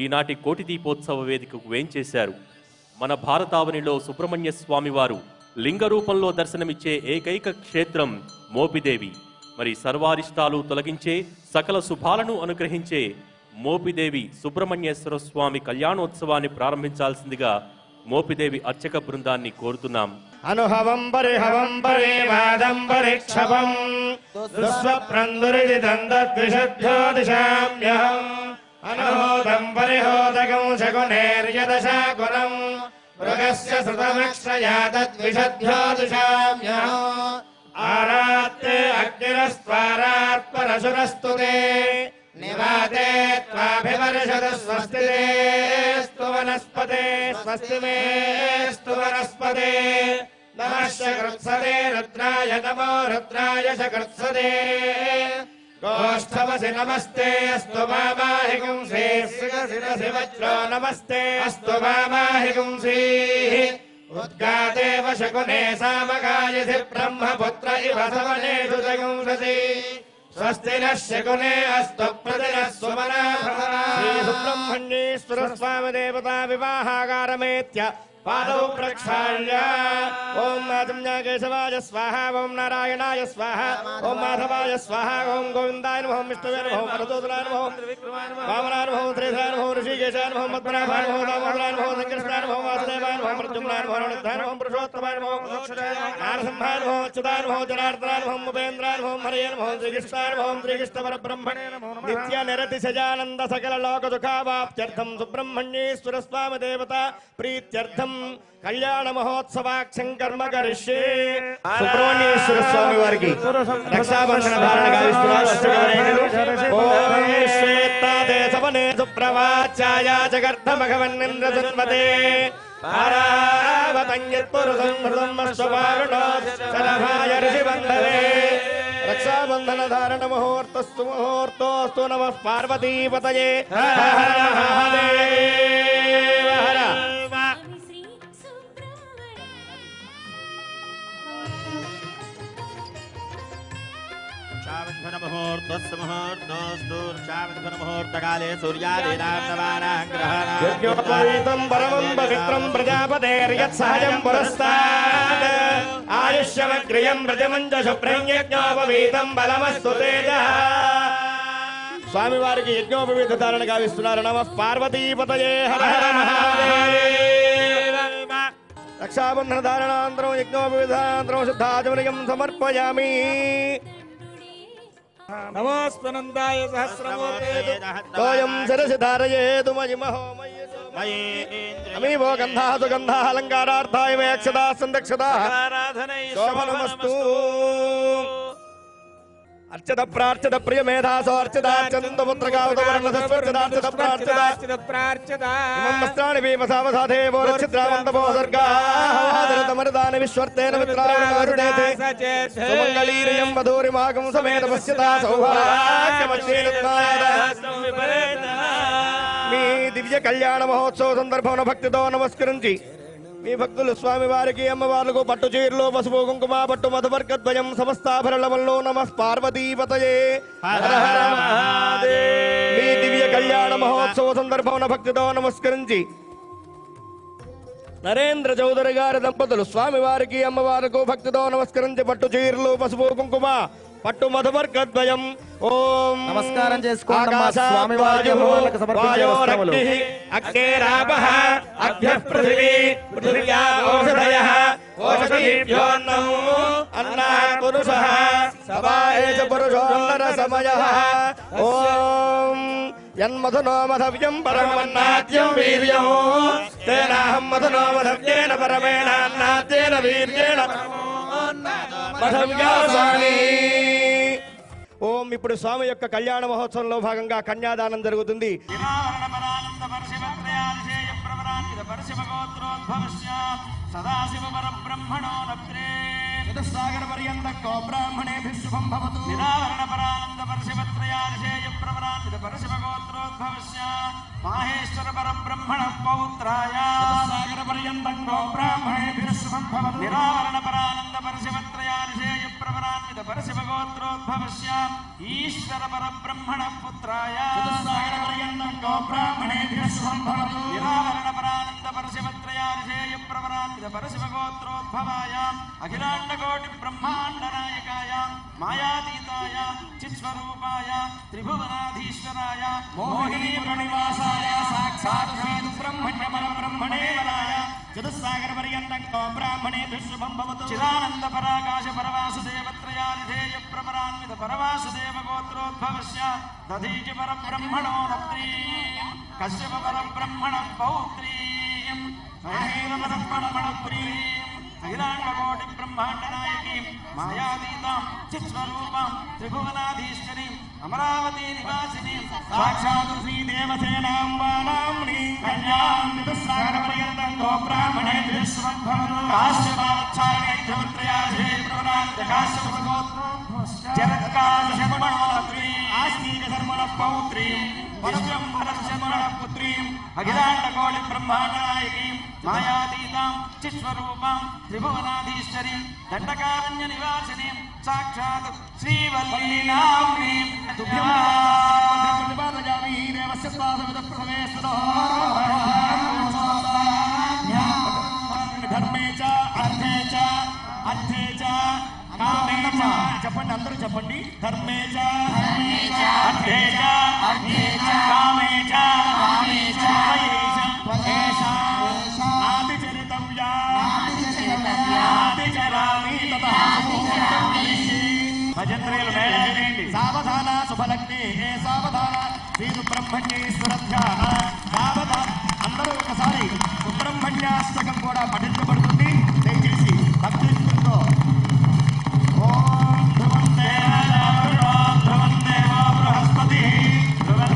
ఈనాటి కోటి దీపోత్సవ వేదికకు వేంచేశారు. మన భారతావనిలో సుబ్రహ్మణ్య స్వామి వారు లింగ రూపంలో దర్శనమిచ్చే ఏకైక క్షేత్రం మోపిదేవి. మరి సర్వారిష్టాలు తొలగించే సకల శుభాలను అనుగ్రహించే మోపిదేవి సుబ్రహ్మణ్యేశ్వర స్వామి కళ్యాణోత్సవాన్ని ప్రారంభించాల్సిందిగా మోపిదేవి అర్చక బృందాన్ని కోరుతున్నాం. అనుహవం పరిహవం పరివాదం పరిక్షవం దుస్వప్రందురిదిదం తద్విషద్భ్యోదిశామ్యహం అనుహోదం పరిహోదకం శకునేర్యదశాకులం మృగస్య శృతమక్షయా తద్విషద్భ్యోదిశామ్యహం ఆరాత్తే అగ్నిరస్త్వారాత్పరశురస్తు తే నివాతే త్వాభివర్షతు స్వస్తి స్తు వనస్పతే స్వస్తి మేస్తు వనస్పతే నమః శకృత్సదే రుద్రాయ నమో రుద్రాయ శకృత్సదే గోష్ఠవసి నమస్తే అస్తు మామాహి గుంసే శిరసి వజ్రో నమస్తే అస్తు మామాహి గుంసీ ఉద్గాదేవ శకునే సామగాయసి బ్రహ్మపుత్ర ఇవ సవనేషు జగుంససి స్వస్తి నః శకునే అస్తు ప్రతినః సుమనా శ్రీ సుబ్రహ్మణ్యేశ్వర స్వామి దేవతా వివాహాగారమేత్య పాదౌ ప్రక్షాళ్య ఓం నాజమ్య కేశవాయ స్వాహ ఓం నారాయణాయ స్వాహ ఓం మాధవాయ స్వాహ ఓం గోవిందాయ నమః విష్ణువే నమః మధుసూదనాయ నమః వామనాయ నమః శ్రీధరాయ నమః ఋషికేశాయ నమః మద్మనాభాయ నమః దామోదరాయ నమః సంకర్షణాయ నమః వాసుదేవాయ నమః ప్రద్యుమ్నాయ నమః అనిరుద్ధాయ నమః పురుషోత్తమాయ నమః నారసింహాయ నమః అచ్యుతాయ నమః జనార్దనాయ నమః ఉపేంద్రాయ నమః హరయే నమః శ్రీకృష్ణాయ నమః శ్రీకృష్ణ పరబ్రహ్మణే నమః నిత్య నిరతిశయానంద సకల లోక దుఃఖావాప్త్యర్థం సుబ్రహ్మణ్యేశ్వర స్వామి దేవత ప్రీత్యర్థం కళ్యాణ మహోత్సవాక్షం కర్మ కరిష్యే. సుబ్రహ్మణ్యేశ్వర స్వామి వారికి రక్షాబంధన ధారణ గావిస్తున్నారు అష్టగణేయులు. ఓం శ్వేతాదేశవనే సుప్రవాచాయ జగర్ధమఘవన్నింద్ర జన్మతే పారావతంయత్పురుషం మృతం అశ్వపారుణో శరభాయ ఋషిబంధవే. రక్షాబంధన ధారణ ముహూర్తస్తు ముహూర్తోస్తు నమః పార్వతీపతయే. హర హర మహాదేవ హర. ముహూర్తకాలే సూర్యాదినాగ్రహం పరమం పవిత్రం ప్రజాపతేర్యత్సహజం పురస్తాద్ ఆయుష్యమగ్రియం ప్రజమంచ శుభ్రం యజ్ఞోపవీతం బలమస్తు తేజః. స్వామివారికి యజ్ఞోపవీత ధారణ గావిస్తున్నారు. నమః పార్వతీపతయే. హర హర మహాదేవ. రక్షాబంధన ధారణాంతరం యజ్ఞోపవీతాంతరం శుద్ధాచమనియం సమర్పయామి. నమోస్వనందాయ సహస్రమూర్తే తోయం శిరసి ధారయేతు మహిమహో అమీవో గంధా సుగంధా అలంకారార్థాయ మే అక్షతా సందక్షతా శోభనమస్తు. అర్చత ప్రార్చత ప్రియ మేధాసో అర్చతార్చందపుత్రకావతవర్ణసర్చతార్చత ప్రార్చత వస్త్రాణి భీమసావసాధేవో రక్షిద్రావంతపో సర్గామరదాని విశ్వర్తేన మిత్రావృణారుణేతే సుమంగళీరియం మధురిమాగం సమేత పశ్యతా సౌభాగ్యమశ్రీరత్నాయత. మీ దివ్య కళ్యాణ మహోత్సవ సందర్భంలో భక్తితో నమస్కరించి మీ భక్తులు స్వామి వారికి అమ్మవార్లకు పట్టు చీరలు పసుపు కుంకుమ పట్టు మధువర్గద్వయం సమస్తాభరణముల్లో నమః పార్వతీపతయే. మీ దివ్య కళ్యాణ మహోత్సవ సందర్భంలో భక్తితో నమస్కరించి నరేంద్ర చౌదరి గారి దంపతులు స్వామి వారికి అమ్మవారికి భక్తితో నమస్కరించి పట్టు చీరలు పసుపు కుంకుమ పట్టు మధువర్గద్వయం. ఓం నమస్కారం చేసుకోండి స్వామి వారికి సమర్పించే వస్త్రములు. అగ్నేరాపః అభ్యః పృథివీ పృథివ్యా ఓషధయః ఓషధీభ్యోన్నః అన్నాత్ పురుషః సవాయేష పురుషోన్నర సమయః. ఓం యన్మధునో మధవ్యం పరమన్నాద్యం వీర్యం తేనాహం మధునో మధవ్యేన పరమేణ అన్నాద్యేన వీర్యేణ మధవ్యాసామి. ఓం ఇప్పుడు స్వామి యొక్క కళ్యాణ మహోత్సవంలో భాగంగా కన్యాదానం జరుగుతుంది. సదాశివ పరశివత్రయార్షేయ ప్రవరాన్విత పరశివగోత్రోద్భవస్య మాహేశ్వర పరబ్రహ్మణ పౌత్రాయ సాగర పర్యంతం గో బ్రాహ్మణేభ్యః శుభం భవతు నిరావరణ పరానంద పరశివత్రయార్షేయ ప్రవరాన్విత పరశివగోత్రోద్భవస్య ఈశ్వర పరబ్రహ్మణ పుత్రాయ సాగర పర్యంతం గో బ్రాహ్మణేభ్యః శుభం భవతు నిరావరణ పరానంద పరశివత్రయార్షేయ ప్రవరాన్విత పరశివగోత్రోద్భవాయ అఖిలాండకోటి బ్రహ్మాండ నాయకాయ మాయాతీతాయ చిత్స్వరూపాయ త్రిభువనాధీశ్వరాయ మోహినీ ప్రణివాసాయ సాక్షాత్ శ్రీ సుబ్రహ్మణ్య పరబ్రహ్మణే వరాయ చతుస్సాగర పర్యంతం గో బ్రాహ్మణేభ్యః శుభం భవతు చిదానంద పరాకాశ పరవాసుదేవత్రయానిధేయ ప్రపరాన్విత పరవాసుదేవ గోత్రోద్భవస్య దధీచి పరబ్రహ్మణో రత్రీం కశ్యప పరబ్రహ్మణ పౌత్రీం మహేవ పరబ్రహ్మణ పురీం అఖిలాండకోటి బ్రహ్మాండ నాయకీం మాయాతీతాం చిత్స్వరూపాం త్రిభువనాధీశ్వరీం అమరావతీ నివాసినీం సాక్షాత్ శ్రీదేవసేనాంబానాంని కళ్యాణ్ చతుస్సాగర పర్యంతం గో బ్రాహ్మణేభ్యః శుభం భవతు కాశ్యపాచ్ఛాయైత్రవత్రయాధే ప్రవరాన్విత కాశ్యప గోత్రోద్భవస్య జగత్కాల శర్మణోత్రీ ఆస్తిక శర్మణ పౌత్రీం పరబ్రహ్మణ శర్మణ పుత్రీం అఖిలాండకోటి బ్రహ్మాండ నాయకీం మాయాతీతాం చిత్స్వరూపాం త్రిభువనాధీశ్వరీం దండకారణ్య నివాసినీం సాక్షాత్ శ్రీవల్లీనాంనీం తుభ్యమామి దేవస్య స్వాసవిద ప్రథమేశ్వరో ధర్మే చ అర్థే చ కామే చ చెప్పండి అందరూ చెప్పండి ధర్మే చ అర్థే చ కామే చ సావధాన శుభలగ్ని హే సావధాన శ్రీ సుబ్రహ్మణ్యేశ్వర ధ్యాన సావధాన అందరూ ఒకసారి సుబ్రహ్మణ్యాష్టకం కూడా పఠించబడుతుంది దయచేసి భక్తితో ఓం ధ్రువం దేవో బృహస్పతి ధ్రువం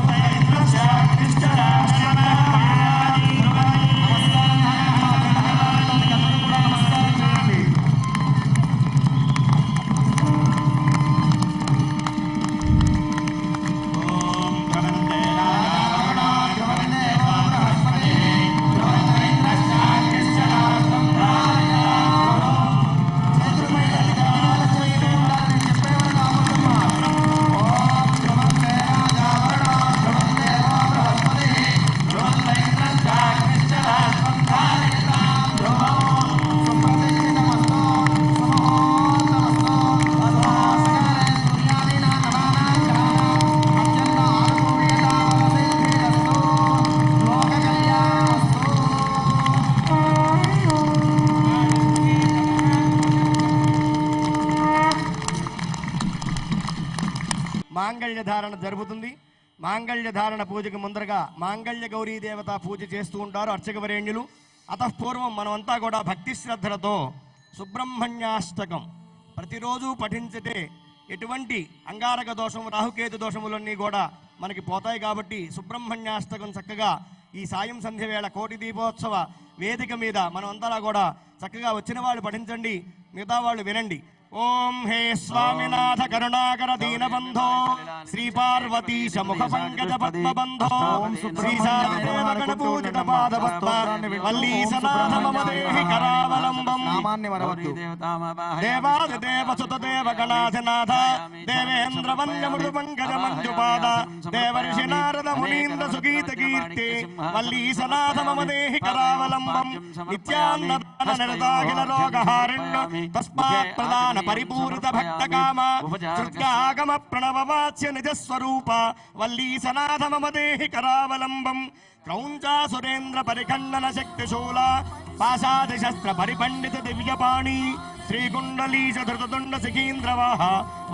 మాంగళ్య ధారణ జరుగుతుంది. మాంగళ్య ధారణ పూజకు ముందరగా మాంగళ్య గౌరీ దేవత పూజ చేస్తూ ఉంటారు అర్చక వరేణ్యులు. అతఃపూర్వం మనమంతా కూడా భక్తి శ్రద్ధలతో సుబ్రహ్మణ్యాష్టకం ప్రతిరోజు పఠించితే ఎటువంటి అంగారక దోషం రాహుకేతు దోషములన్నీ కూడా మనకి పోతాయి. కాబట్టి సుబ్రహ్మణ్యాష్టకం చక్కగా ఈ సాయం సంధ్య వేళ కోటి దీపోత్సవ వేదిక మీద మనం అంతా కూడా చక్కగా వచ్చిన వాళ్ళు పఠించండి, మిగతా వాళ్ళు వినండి. ఓం హే స్వామినాథ కరుణాకర దీనబంధో శ్రీ పార్వతీశ ముఖ పంకజ పద్మబంధో శ్రీశాదేవ గణపూజిత పాదపద్మ వల్లీసనాథ మమ దేహి కరావలంబం దేవాదిదేవ సుత దేవ గణాధినాథ దేవేంద్ర వన్య మృదు పంకజ మంజుపాద దేవర్షి నారద మునీంద్ర సుగీత కీర్తి వల్లీసనాథ మమ దేహి కరావలంబం నిత్యాన్నదాన నిరతాఖిల రోగహారిణ్య తస్మాత్ ప్రదాన పరిపూరిత భక్త కామ సృత్యాగమ ప్రణవవాచ్య నిజ స్వరూప వల్లీసనాథ మమ దేహి కరావలంబం క్రౌంచా సురేంద్ర పరిఖండన శక్తిశూల పాశాది శస్త్ర పరిపండిత దివ్యపాణి శ్రీకుండలీశ ధృతతుండ శిఖీంద్రవాహ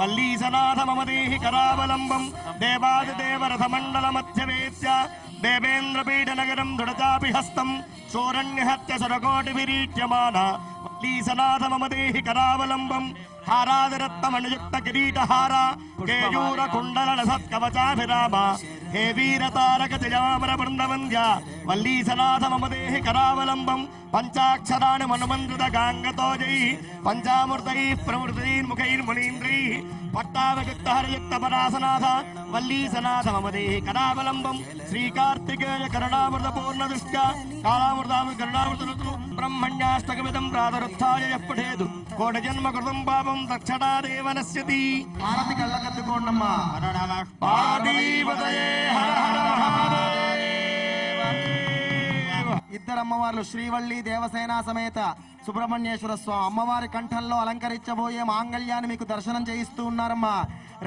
వల్లీసనాథ మమ దేహి కరావలంబం దేవాదిదేవ రథమండల మధ్యవేత్య దేవేంద్ర పీఠ నగరం దృఢచాపి హస్తం శోరణ్యహత్య సురకోటి విరీట్యమాన వల్లీసనాథ మమ దేహి కరావలంబం హారాదిరత్నమణియుక్త కిరీటహార కేయూర కుండల సత్కవచాభిరామ హే వీరతారక జయామర బృందవంద్య వల్లీసనాథ మమ దేహి కరావలంబం పంచాక్షరాణి మనుమంత్రిత గాంగతో జై పంచామృతై ప్రమృతైర్ముఖైర్మునీంద్రై పట్టాభియుక్త హరయుక్త పరాసనాథ వల్లీసనాథ మమ దేహి కరావలంబం శ్రీకార్తికేయ కరుణామృత పూర్ణ దృష్ట్యా కాళామృతామి కరుణామృత బ్రహ్మణ్యాష్టకమిదం ప్రాతరుత్థాయ పఠేదు కోటి జన్మ కృతం పాపం దక్షటాదేవ నశ్యతి. భారతి కళ్ళకద్దుకోండమ్మా. పార్వతీపతయే హర హర మహాదేవ. ఇద్దరు అమ్మవార్లు శ్రీవల్లి దేవసేన సమేత సుబ్రహ్మణ్యేశ్వర స్వామి అమ్మవారి కంఠంలో అలంకరించబోయే మాంగళ్యాన్ని మీకు దర్శనం చేయిస్తూ ఉన్నారమ్మా.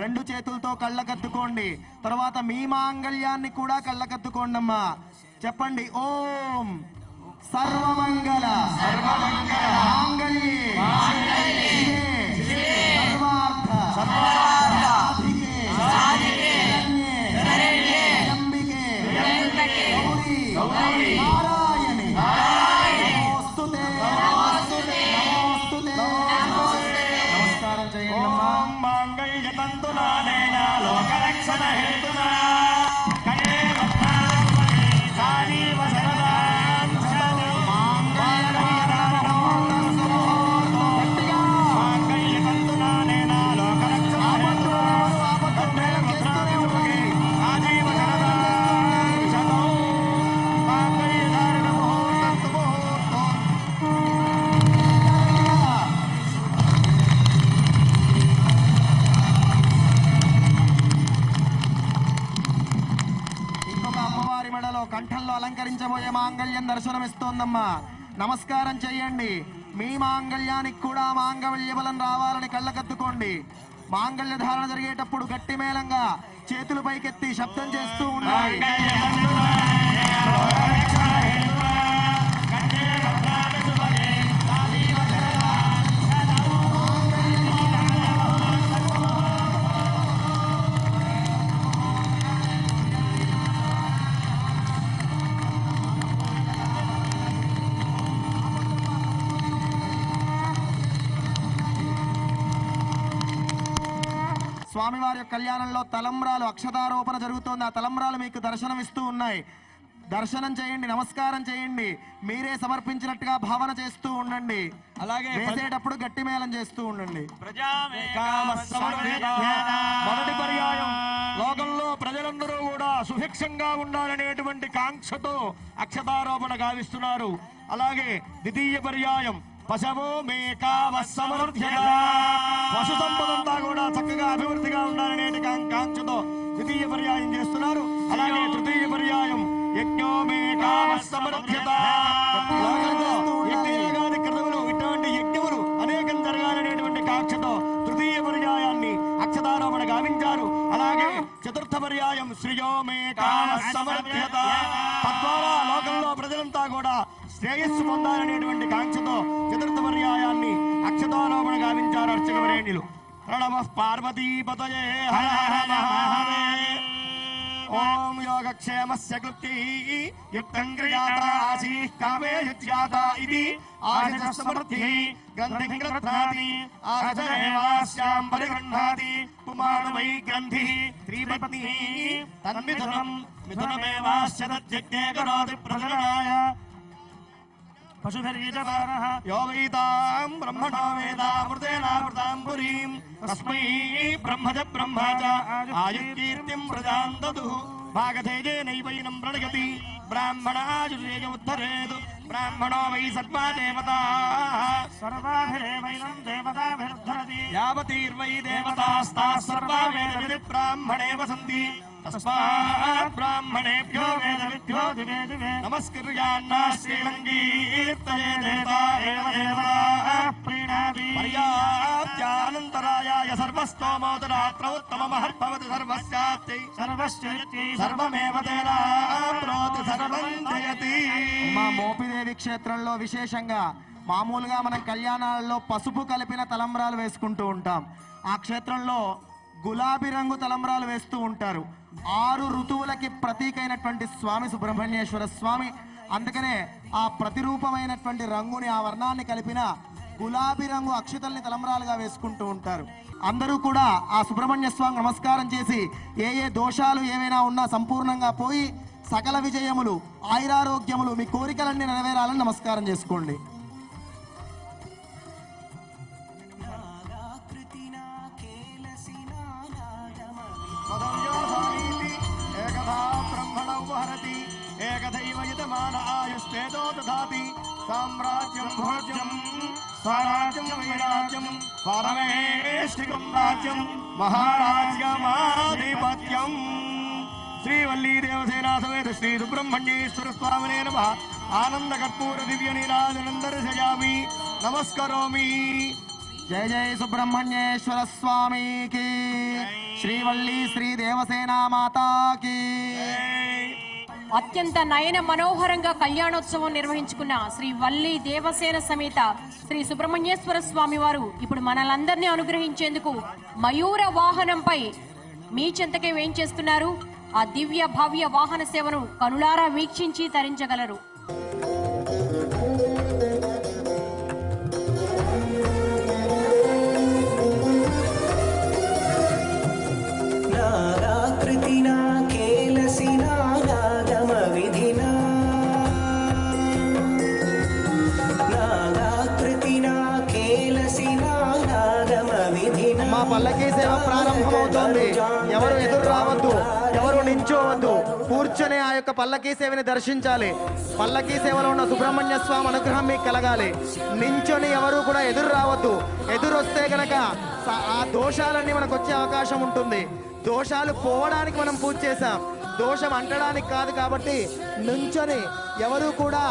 రెండు చేతులతో కళ్ళకద్దుకోండి. తర్వాత మీ మాంగళ్యాన్ని కూడా కళ్ళకద్దుకోండమ్మా. చెప్పండి ఓం సర్వమంగళ మాంగళ్యే సర్వార్థ సాధికే శరణ్యే త్ర్యంబకే గౌరీ నారాయణి నమోస్తుతే నమస్కారం చేయండి అమ్మా. ఓం మాంగళ్య తంతునానేన లోకరక్షణ హేతునా కనే సారీవ శరదాం శరణం మాంగళ్య తంతునానేన లోకరక్షణ హేతునా ఆజీవ శరదాం శరణం మాంగళ్య ధారణ ముహూర్తం ముహూర్తం. ఇంకొక అమ్మవారి మెడలో కంఠంలో అలంకరించబోయే మాంగళ్యం దర్శనమిస్తోందమ్మా. నమస్కారం చెయ్యండి. మీ మాంగళ్యానికి కూడా మాంగళ్య బలం రావాలని కళ్ళకద్దుకోండి. మాంగళ్య ధారణ జరిగేటప్పుడు గట్టి మేళంగా చేతులు పైకెత్తి శబ్దం చేస్తూ ఉండాలి. స్వామివారి యొక్క కళ్యాణంలో తలంబ్రాలు అక్షతారోపణ జరుగుతోంది. ఆ తలంబ్రాలు మీకు దర్శనం ఇస్తూ ఉన్నాయి. దర్శనం చేయండి, నమస్కారం చేయండి. మీరే సమర్పించినట్టుగా భావన చేస్తూ ఉండండి. అలాగే వేసేటప్పుడు గట్టి మేళం చేస్తూ ఉండండి. మొదటి పర్యాయం లోకంలో ప్రజలందరూ కూడా సుభిక్షంగా ఉండాలనేటువంటి కాంక్షతో అక్షతారోపణ గావిస్తున్నారు. అలాగే ద్వితీయ పర్యాయం పశవో మేకావ సమృద్ధ్యత పశు సంపదంతా కూడా చక్కగా అభివృద్ధిగా ఉండాలనే కాంక్షతో ద్వితీయ పర్యాయం చేస్తున్నారు. అలాగే తృతీయ పర్యాయం యజ్ఞో మేకావ సమృద్ధ్యత యజ్ఞయాగాది క్రతువులు ఇటువంటి యజ్ఞములు అనేకం జరగాలనేటువంటి కాంక్షతో తృతీయ పర్యాయాన్ని అక్షతారోపణ గావించారు. అలాగే చతుర్థ పర్యాయం శ్రియో మేకావ సమృద్ధ్యత తద్వారా లోకంలో ప్రజలంతా కూడా శ్రేయస్సు పొందాలనేటువంటి కాంక్షతో చతుర్థ పర్యాయాన్ని అక్షతారోపణ గావించారు అర్చక వరేణ్యులు. ప్రణవ పార్వతీపతయే హర హర మహాదేవ. ఓం యోగక్షేమస్య కృత్యై యుక్తం క్రియాత ఆశీః కామే యుజ్యాత ఇది ఆశిష సమృద్ధ్యై గ్రంథిం గ్రథాతి ఆశయేవాస్యాం పరిగృహ్ణాతి పుమాణమై గ్రంథిః త్రిపత్ని తన్మిథునం మిథునమేవాస్య తజ్జజ్ఞే కరోతి ప్రజనాయ పశుభిర్యజమానః యో వైతాం బ్రహ్మణో వేదామృతేనామృతాం పురీం తస్మై బ్రహ్మజ బ్రహ్మ చ ఆయుర్కీర్తిం ప్రజాం దదుః భాగధేజేనైవైనం ప్రణయతి బ్రాహ్మణాయుర్యేయ ఉద్ధరేదు బ్రాహ్మణో వై సర్వా దేవతాః సర్వాభిరేవైనం దేవతాభిర్ధరతి యావతీర్వై దేవతాస్తాః సర్వా వేదవిది బ్రాహ్మణే వసంతి తస్మాత్ బ్రాహ్మణేభ్యో వేదవిద్భ్యో దివే దివే నమస్కృత్యాన్నా శ్రీలంకీర్తయే దేవతా ఏవ దేవతాః ప్రీణామి పర్యాప్త్యానంతరాయాయ సర్వస్తోమోదరాత్రౌ ఉత్తమమహద్భవతి సర్వస్యాత్యై సర్వస్యై సర్వమేవ తేనాప్నోతి సర్వం జయతి. మా మోపిదేవి క్షేత్రంలో విశేషంగా మామూలుగా మనం కళ్యాణాలలో పసుపు కలిపిన తలంబ్రాలు వేసుకుంటూ ఉంటాం. ఆ క్షేత్రంలో గులాబీ రంగు తలంబ్రాలు వేస్తూ ఉంటారు. 6 ఋతువులకి ప్రతీకైనటువంటి స్వామి సుబ్రహ్మణ్యేశ్వర స్వామి. అందుకనే ఆ ప్రతిరూపమైనటువంటి రంగుని ఆ వర్ణాన్ని కలిపిన గులాబీ రంగు అక్షతల్ని తలంబ్రాలుగా వేసుకుంటూ ఉంటారు. అందరూ కూడా ఆ సుబ్రహ్మణ్య స్వామి నమస్కారం చేసి ఏ దోషాలు ఏవైనా ఉన్నా సంపూర్ణంగా పోయి సకల విజయములు ఆయురారోగ్యములు మీ కోరికలన్నీ నెరవేరాలని నమస్కారం చేసుకోండి. సామ్రాజ్యం భోజ్యం స్వరాజ్యం వైరాజ్యం పరమేష్ఠికం రాజ్యం మహారాజ్యమాధిపత్యం. శ్రీవల్లీ దేవసేనా సమేత శ్రీ సుబ్రహ్మణ్యేశ్వర స్వామినే నమః. ఆనంద కర్పూర దివ్య నీరాజనం దర్శయామి, నమస్కరోమి. జయ జయ సుబ్రహ్మణ్యేశ్వర స్వామికి, శ్రీవల్లి శ్రీ దేవసేనా మాతాకి. అత్యంత నయన మనోహరంగా కళ్యాణోత్సవం నిర్వహించుకున్న శ్రీ వల్లి దేవసేన సమేత శ్రీ సుబ్రహ్మణ్యేశ్వర స్వామి వారు ఇప్పుడు మనలందరినీ అనుగ్రహించేందుకు మయూర వాహనంపై మీ చెంతకే వేంచేస్తున్నారు. ఆ దివ్య భవ్య వాహన సేవను కనులారా వీక్షించి తరించగలరు. మా పల్లకీ సేవ ప్రారంభమవుతోంది. ఎవరు ఎదురు రావద్దు, ఎవరు నించోవద్దు, కూర్చొని ఆ యొక్క పల్లకీ సేవని దర్శించాలి. పల్లకీ సేవలో ఉన్న సుబ్రహ్మణ్య స్వామి అనుగ్రహం మీకు కలగాలి. నించొని ఎవరు కూడా ఎదురు రావద్దు. ఎదురు వస్తే గనక ఆ దోషాలన్నీ మనకు వచ్చే అవకాశం ఉంటుంది. దోషాలు పోవడానికి మనం పూజ చేశాం, దోషం అంటడానికి కాదు. కాబట్టి నుంచొని ఎవరు కూడా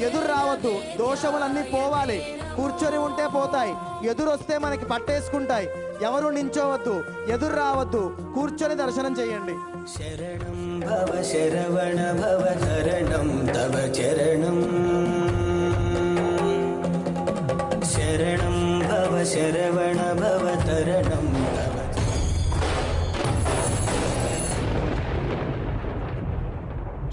ఎదురు రావద్దు. దోషములన్నీ పోవాలి. కూర్చొని ఉంటే పోతాయి, ఎదురు వస్తే మనకి పట్టేసుకుంటాయి. ఎవరు నించోవద్దు, ఎదురు రావద్దు, కూర్చొని దర్శనం చేయండి. శరణం భవ శరవణ భవ శరణం తవ చరణం. శరణం భవ శరవణ భవ శరణం తవ.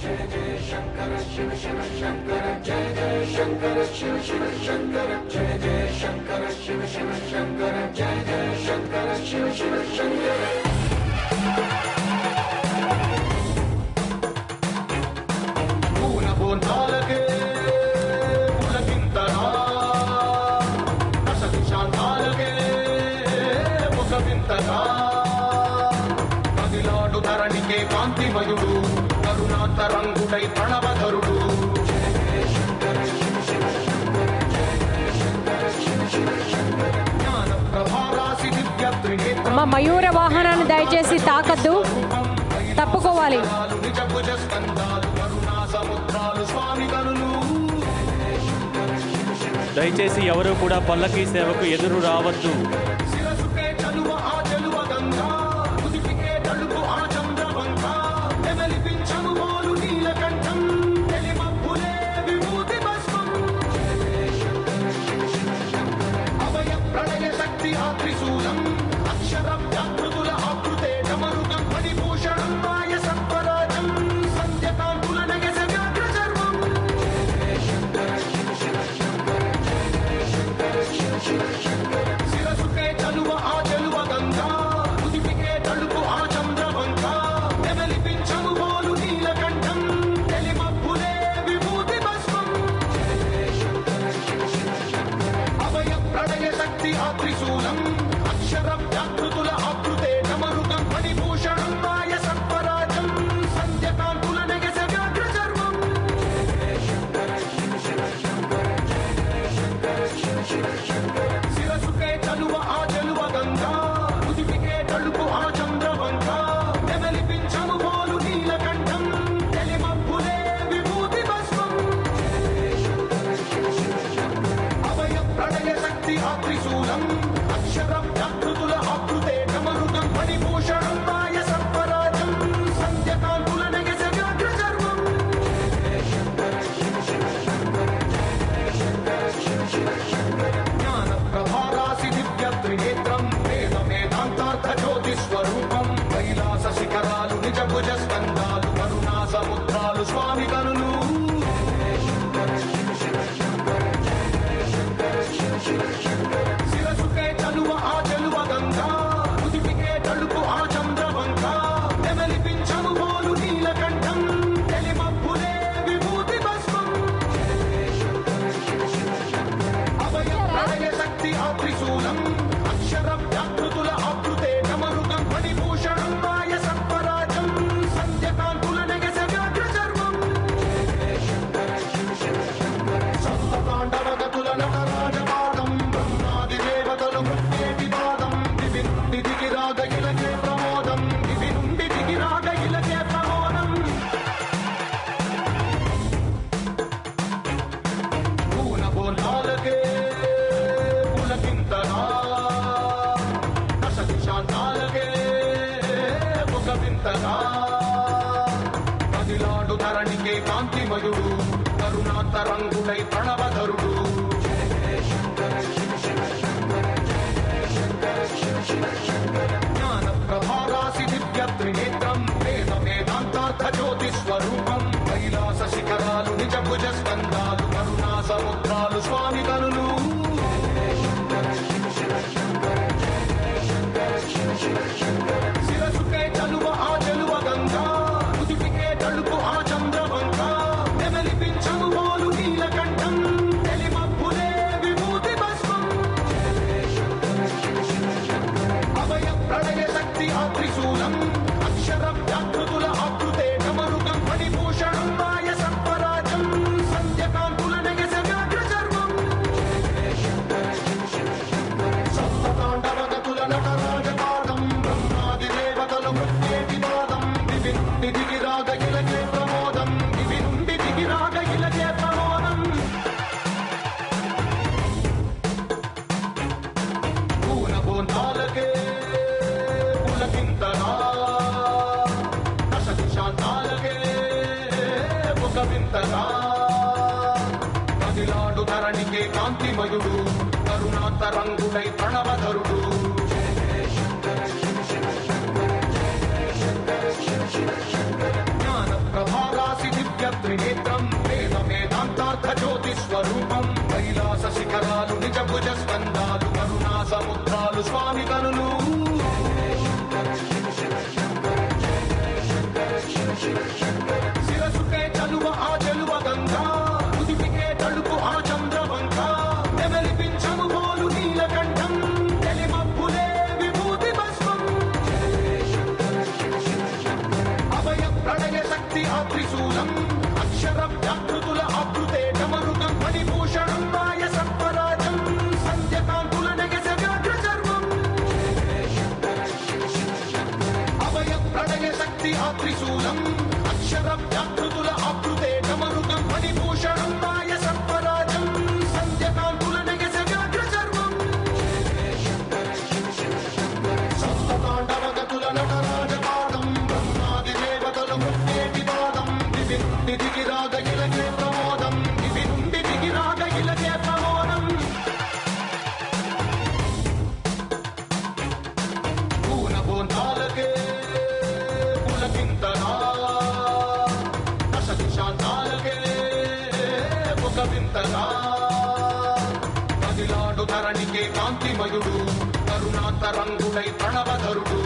జయ జయ శంకర శివ శివ శంకర, జయ జయ శంకర శివ శివ శంకర, జయ జయ శంకర శివ శివ శంకర, జయ జయ శంకర శివ శివ శంకర. పూన బోంతాలకే పులకింతరా, దశ దిశాంతాలకే ముఖవింతరా, కదిలాడు ధరణికే కాంతిమయుడు, కరుణాంతరంగుడై ప్రణవధరుడు. అమ్మ మయూర వాహనాన్ని దయచేసి తాకద్దు, తప్పుకోవాలి. దయచేసి ఎవరు కూడా పల్లకీ సేవకు ఎదురు రావద్దు. శిరసుకే ఒక వింతగా కదిలాడు ధరణికే కాంతిమయుడు కరుణాంతరంగుడై ప్రణవధరుడు జ్ఞాన ప్రభారాసి దివ్య త్రినేత్రం వేద వేదాంతార్థ జ్యోతి స్వరూపం కైలాస శిఖరాలు నిజ భుజ స్కందాలు కరుణా సముద్రాలు స్వామి కనులు శిరసుకే చలువ ఆ చెలువ గంగా రుజుటికే తలుపు ఆ చంద్రవంక నెమలిపించము పోలు నీలకంఠం తెలిమప్పులే విభూతి భస్మం అభయ ప్రళయ శక్తి ఆ త్రిశూలం అక్షర వ్యాకృతుల ఆకృతే కమరుగం మణిభూషణం మాయ సత్వరాజం సంధ్యకాంతుల నెగస వ్యాఘ్ర చర్మం సప్తతాండవగతుల నటరాజపాదం బ్రహ్మాది దేవతలు మృత్యేటి పాదం దివి నుండి దిగిరాగ ఇలకే ప్రమోదం దివి నుండి దిగిరాగ ఇలకే ప్రమోదం పూనబోంతాలకే పులకింతనా దశ దిశాంతాలకే ఒక వింతగా కదిలాడు ధరణికే కాంతిమయుడు కరుణాంతరంగుడై ప్రణవధరుడు జ్ఞాన ప్రభారాసి దివ్య త్రినేత్రం వేద వేదాంతార్థ జ్యోతి స్వరూపం కైలాస శిఖరాలు నిజ భుజ స్కందాలు కరుణా సముద్రాలు స్వామి కనులు శిరసుకే చలువ ఆ చెలువ గంగా రుజుటికే తలుపు ఆ చంద్రవంక నెమలిపించము పోలు నీలకంఠం తెలిమప్పులే విభూతి భస్మం అభయ ప్రళయ శక్తి ఆ త్రిశూలం అక్షర వ్యాకృతుల ఆకృతే కమరుగం మణిభూషణం మాయ సత్వరాజం సంధ్యకాంతుల నెగస వ్యాఘ్ర చర్మం అభయ ప్రళయ శక్తి ఆ త్రిశూలం అక్షర వ్యాకృతుల ఆకృతే కమరుగం మణిభూషణం మాయ సత్వరాజం సంధ్యకాంతుల నెగస వ్యాఘ్ర చర్మం సప్తతాండవగతుల నటరాజపాదం బ్రహ్మాది దేవతలు మృత్యేటి పాదం దివి నుండి దిగిరాగ ఇలకే ప్రమోదం దివి నుండి దిగిరాగ ఇలకే ప్రమోదం పూనబోంతాలకే పులకింతనా దశ దిశాంతాలకే ఒక వింతగా కదిలాడు ధరణికే కాంతిమయుడు కరుణాంతరంగుడై ప్రణవధరుడు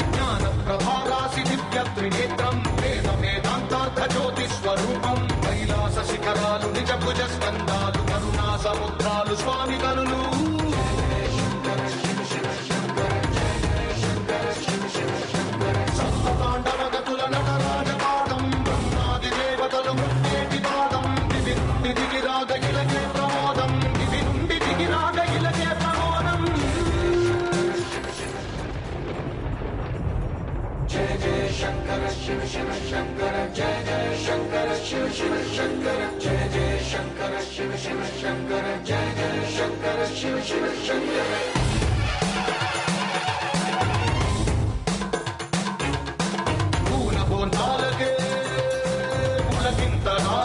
జ్ఞాన ప్రభారాసి దివ్య త్రినేత్రం వేద వేదాంతార్థ జ్యోతి స్వరూపం కైలాస శిఖరాలు నిజ భుజ స్కందాలు కరుణా సముద్రాలు స్వామి కనులు సప్తతాండవగతుల నటరాజపాదం బ్రహ్మాది దేవతలు మృత్యేటి పాదం దివి నుండి దిగిరాగ ఇలకే ప్రమోదం దివి నుండి దిగిరాగ ఇలకే ప్రమోదం జయ జయ శంకర శివ శివ శంకర జయ జయ శంకర శివ శివ శంకర జయ జయ శంకర శివ శివ శంకర జయ జయ శంకర శివ శివ శంకర పూనబోంతాలకే పులకింతనా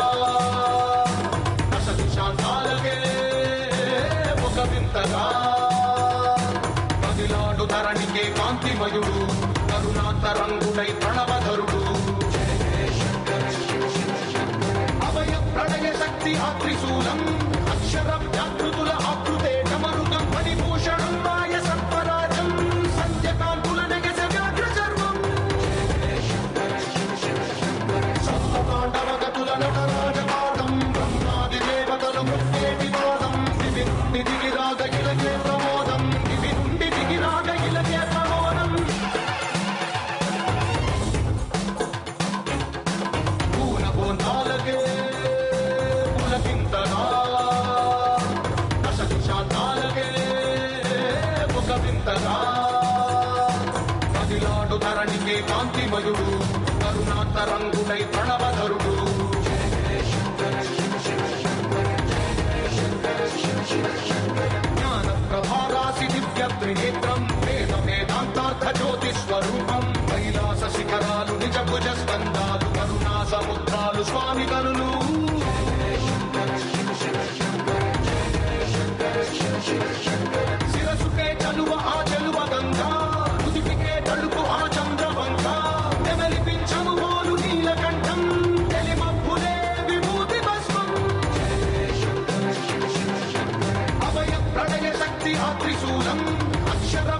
దశ దిశాంతాలకే ఒక వింతగా కదిలాడు ధరణికే కాంతిమయుడు కరుణాంతరంగుడై ప్రణవధరుడు అభయ ప్రళయ శక్తి ఆ త్రిశూలం అక్షర వ్యాకృతుల ఆకృతే కమరుగం మణిభూషణం మాయ సత్వరాజం సంధ్యకాంతుల నెగస వ్యాఘ్ర చర్మం సప్తతాండవగతుల నటరాజపాదం బ్రహ్మాది దేవతలు మృత్యేటి పాదం దివి నుండి దిగిరాగ ఇలకే ప్రమోదం దివి నుండి దిగిరాగ ఇలకే ప్రమోదం పూనబోంతాలకే పులకింతనా దశ దిశాంతాలకే ఒక వింతగా కదిలాడు ధరణికే కాంతిమయుడు కరుణాంతరంగుడై ప్రణవధరుడు జ్ఞాన ప్రభా త్రినేత్రం వేద వేదాంతార్థ జ్యోతి స్వరూపం కైలాస శిఖరాలు నిజ భుజ స్కందాలు కరుణా సముద్రాలు స్వామి కనులు శిరసుకే చలువ ఆ చెలువ గంగా ఉదిపికే తడుపు ఆ చంద్రవంక నెమలిపించము మోలు నీలకంఠం తెలిమప్పులే విభూతి భస్మం అభయ ప్రళయ శక్తి ఆ త్రిశూలం అక్షర